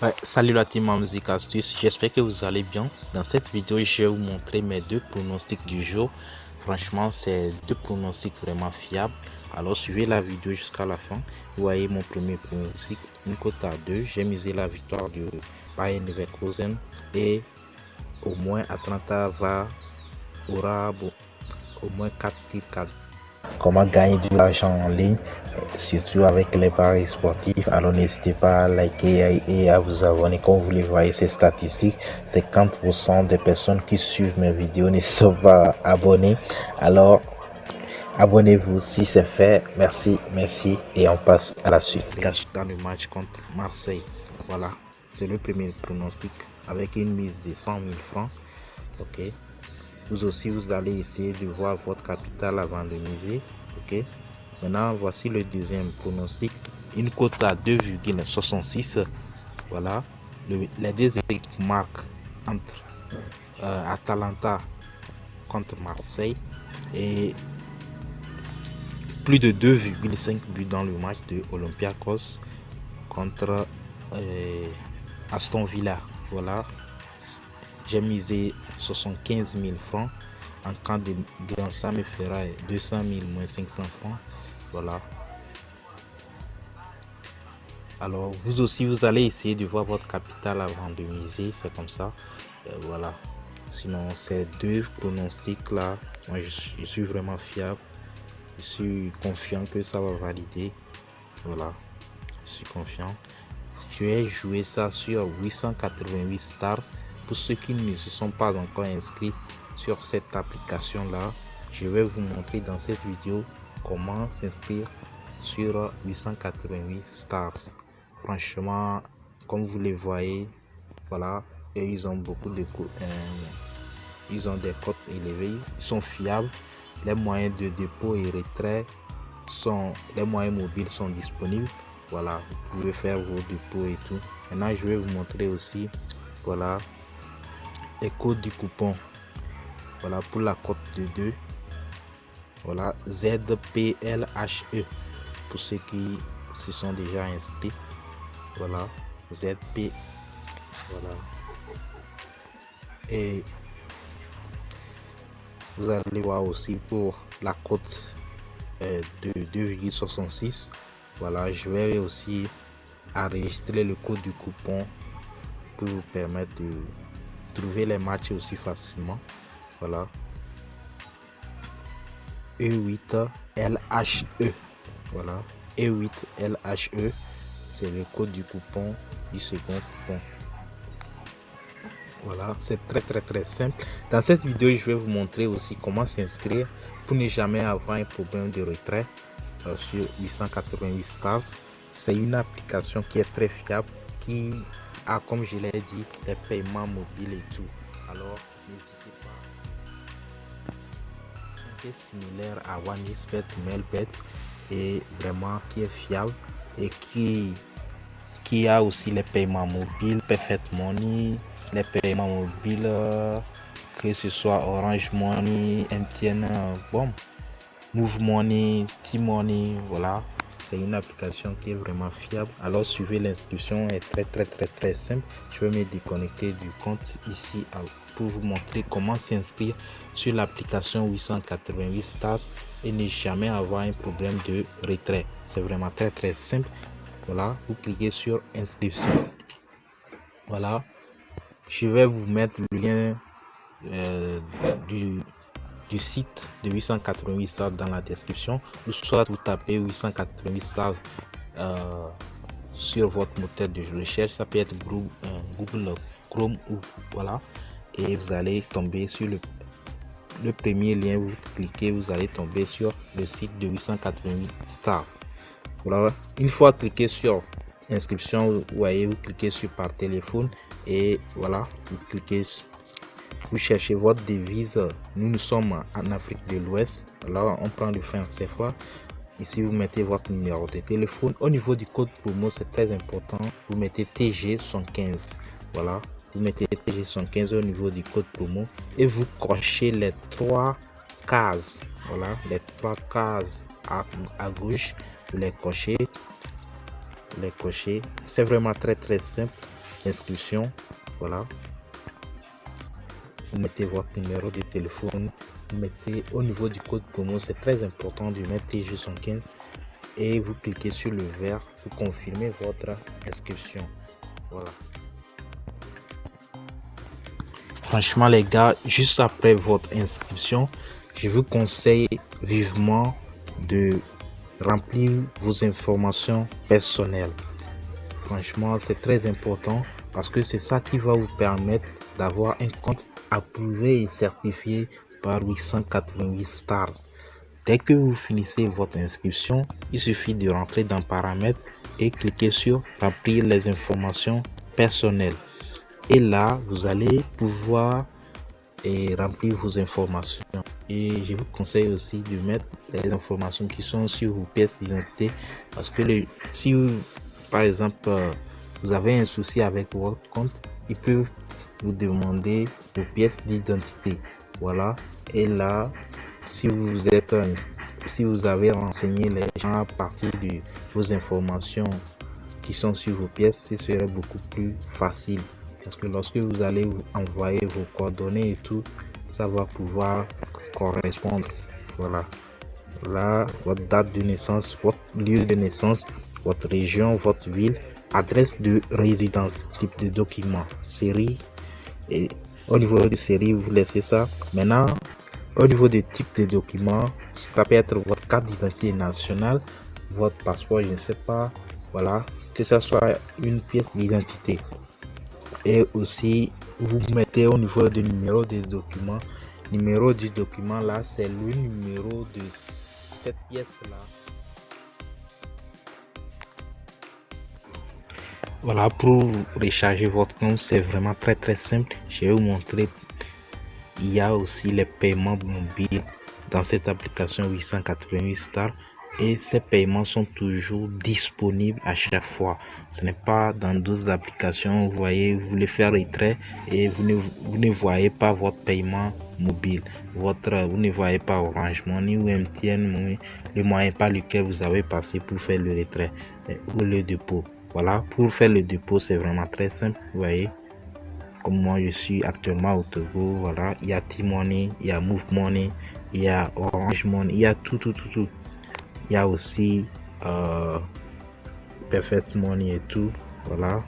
Ouais, salut la team en musique astuce, j'espère que vous allez bien. Dans cette vidéo, je vais vous montrer mes deux pronostics du jour. Franchement, c'est deux pronostics vraiment fiables. Alors suivez la vidéo jusqu'à la fin. Vous voyez mon premier pronostic, une cote à 2. J'ai misé la victoire de Bayer Leverkusen et au moins Atlanta aura au moins 4 tirs. Comment gagner de l'argent en ligne, surtout avec les paris sportifs. Alors n'hésitez pas à liker et à vous abonner. Comme vous les voyez, ces statistiques, 50% des personnes qui suivent mes vidéos ne sont pas abonnées. Alors abonnez-vous si c'est fait. Merci et on passe à la suite. Dans le match contre Marseille, voilà, c'est le premier pronostic avec une mise de 100 000 francs. Ok, vous aussi vous allez essayer de voir votre capital avant de miser. Ok, maintenant voici le deuxième pronostic, une cote à 2,66. voilà, les deux équipes marquent entre Atalanta contre Marseille et plus de 2,5 buts dans le match de Olympiakos contre Aston Villa. Voilà, j'ai misé 75 000 francs. En cas de gain, ça me fera 200 000 moins 500 francs. Voilà. Alors vous aussi vous allez essayer de voir votre capital avant de miser, c'est comme ça. Voilà. Sinon ces deux pronostics là, moi je suis vraiment fiable. Je suis confiant que ça va valider. Voilà. Je suis confiant. Je vais jouer ça sur 888 stars. Pour ceux qui ne se sont pas encore inscrits sur cette application là, je vais vous montrer dans cette vidéo comment s'inscrire sur 888 stars. Franchement, comme vous les voyez, voilà, et ils ont beaucoup de ils ont des cotes élevées, ils sont fiables. Les moyens de dépôt et retrait les moyens mobiles sont disponibles. Voilà, vous pouvez faire vos dépôts et tout. Maintenant je vais vous montrer aussi, voilà, les codes du coupon. Voilà, pour la cote de 2, voilà, ZPLHE pour ceux qui se sont déjà inscrits. Voilà, ZP, voilà, et vous allez voir aussi pour la cote de 2,66. voilà, je vais aussi enregistrer le code du coupon pour vous permettre de trouver les matchs aussi facilement. Voilà, E8LHE, voilà, E8LHE, c'est le code du coupon du second coupon. Voilà, c'est très simple. Dans cette vidéo, je vais vous montrer aussi comment s'inscrire pour ne jamais avoir un problème de retrait sur 888 stars. C'est une application qui est très fiable, qui a, comme je l'ai dit, des paiements mobiles et tout. Alors, n'hésitez pas. Qui est similaire à OneXBet, Mailbet, et vraiment qui est fiable et qui a aussi les paiements mobiles, Perfect Money, les paiements mobiles, que ce soit Orange Money, MTN, bon, Move Money, T-Money, voilà. C'est une application qui est vraiment fiable. Alors suivez l'inscription, est très simple. Je vais me déconnecter du compte ici pour vous montrer comment s'inscrire sur l'application 888 stars et ne jamais avoir un problème de retrait. C'est vraiment très simple. Voilà, vous cliquez sur inscription. Voilà, je vais vous mettre le lien du site de 888 stars dans la description, ou soit vous tapez 888 stars sur votre moteur de recherche. Ça peut être Google Chrome ou voilà, et vous allez tomber sur le premier lien. Vous cliquez, vous allez tomber sur le site de 888 stars. Voilà, une fois cliqué sur inscription, vous voyez, vous cliquez sur par téléphone et voilà, vous cliquez, vous cherchez votre devise. Nous sommes en Afrique de l'Ouest, alors on prend le franc CFA. Ici vous mettez votre numéro de téléphone. Au niveau du code promo, c'est très important, vous mettez TG115. voilà, vous mettez TG115 au niveau du code promo et vous cochez les 3 cases. Voilà, les 3 cases à gauche, vous les cochez. C'est vraiment très simple. d'inscription. Voilà, vous mettez votre numéro de téléphone, vous mettez au niveau du code promo, c'est très important de mettre TJ115 et vous cliquez sur le vert pour confirmer votre inscription. Voilà. Franchement les gars, juste après votre inscription, je vous conseille vivement de remplir vos informations personnelles. Franchement, c'est très important parce que c'est ça qui va vous permettre d'avoir un compte approuvé et certifié par 888 Stars. Dès que vous finissez votre inscription, il suffit de rentrer dans Paramètres et cliquer sur Remplir les informations personnelles. Et là, vous allez pouvoir remplir vos informations. Et je vous conseille aussi de mettre les informations qui sont sur vos pièces d'identité parce que si par exemple vous avez un souci avec votre compte, ils peuvent vous demander vos pièces d'identité. Voilà. Et là, si vous avez renseigné les gens à partir de vos informations qui sont sur vos pièces, ce serait beaucoup plus facile. Parce que lorsque vous allez vous envoyer vos coordonnées et tout, ça va pouvoir correspondre. Voilà. Là, votre date de naissance, votre lieu de naissance, votre région, votre ville, adresse de résidence, type de document, série. Et au niveau de série, vous laissez ça. Maintenant, au niveau des types de documents, ça peut être votre carte d'identité nationale, votre passeport, je ne sais pas. Voilà, que ce soit une pièce d'identité. Et aussi, vous mettez au niveau du numéro des documents. Numéro du document là, c'est le numéro de cette pièce là. Voilà, pour recharger votre compte, c'est vraiment très simple. Je vais vous montrer. Il y a aussi les paiements mobiles dans cette application 888 Stars. Et ces paiements sont toujours disponibles à chaque fois. Ce n'est pas dans d'autres applications, vous voyez, vous voulez faire retrait et vous ne voyez pas votre paiement mobile. Vous ne voyez pas Orange Money ou MTN, le moyen par lequel vous avez passé pour faire le retrait ou le dépôt. Voilà, pour faire le dépôt, c'est vraiment très simple, vous voyez. Comme moi, je suis actuellement au Togo, voilà, il y a T-Money, il y a Move Money, il y a Orange Money, il y a tout. Il y a aussi Perfect Money et tout. Voilà.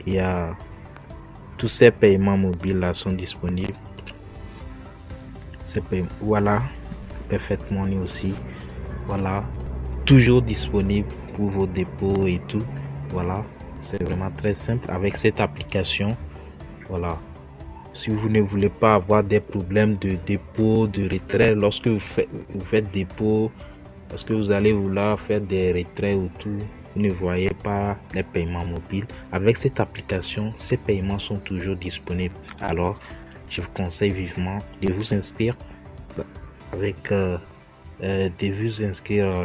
Il y a tous ces paiements mobiles là sont disponibles. Voilà. Perfect Money aussi. Voilà. Toujours disponible pour vos dépôts et tout. Voilà. C'est vraiment très simple avec cette application. Voilà. Si vous ne voulez pas avoir des problèmes de dépôt, de retrait, lorsque vous faites dépôt, parce que vous allez vouloir faire des retraits ou tout, vous ne voyez pas les paiements mobiles. Avec cette application, ces paiements sont toujours disponibles. Alors, je vous conseille vivement de vous inscrire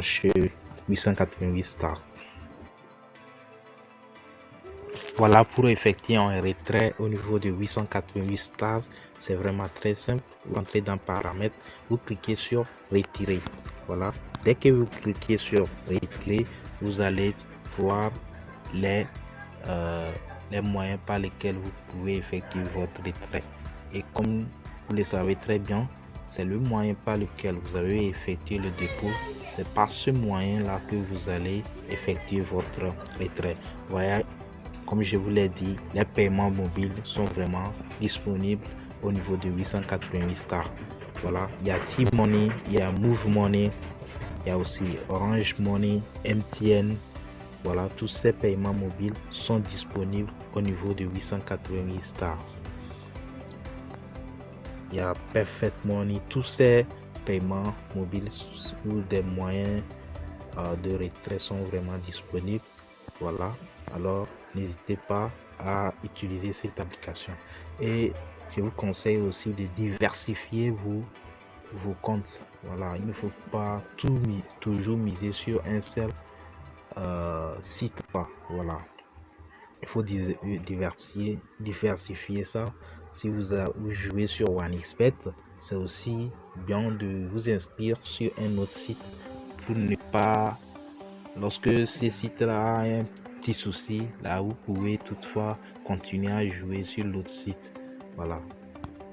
chez 888 Stars. Voilà, pour effectuer un retrait au niveau de 888 Stars, c'est vraiment très simple. Vous entrez dans Paramètres, vous cliquez sur Retirer. Voilà. Dès que vous cliquez sur Retirer, vous allez voir les moyens par lesquels vous pouvez effectuer votre retrait. Et comme vous le savez très bien, c'est le moyen par lequel vous avez effectué le dépôt. C'est par ce moyen-là que vous allez effectuer votre retrait. Voilà. Comme je vous l'ai dit, les paiements mobiles sont vraiment disponibles au niveau de 888 Stars. Voilà, il y a T-Money, il y a Move Money, il y a aussi Orange Money, MTN. Voilà, tous ces paiements mobiles sont disponibles au niveau de 888 Stars. Il y a Perfect Money, tous ces paiements mobiles ou des moyens de retrait sont vraiment disponibles. Voilà, alors n'hésitez pas à utiliser cette application. Et je vous conseille aussi de diversifier vos comptes. Voilà, il ne faut pas toujours miser sur un seul site. Voilà, il faut diversifier ça. Si vous jouez sur OneXBet, c'est aussi bien de vous inscrire sur un autre site pour ne pas, lorsque ces sites-là ont un petits soucis, là vous pouvez toutefois continuer à jouer sur l'autre site. Voilà,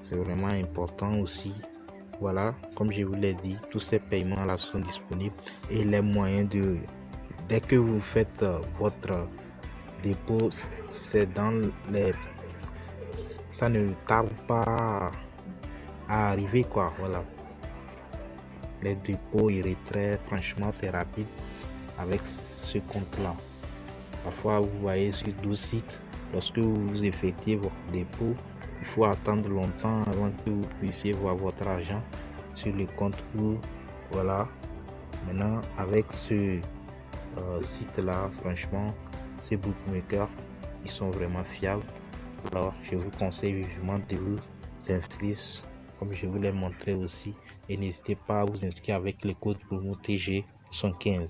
c'est vraiment important aussi. Voilà, comme je vous l'ai dit, tous ces paiements là sont disponibles et les moyens de, dès que vous faites votre dépôt, c'est dans les, ça ne tarde pas à arriver quoi. Voilà, les dépôts et retraits, franchement c'est rapide avec ce compte là. Parfois vous voyez sur 12 sites, lorsque vous effectuez votre dépôt, il faut attendre longtemps avant que vous puissiez voir votre argent sur le compte. Voilà, maintenant avec ce site là, franchement ces bookmakers, ils sont vraiment fiables. Alors je vous conseille vivement de vous inscrire comme je vous l'ai montré aussi, et n'hésitez pas à vous inscrire avec le code promo TG 115.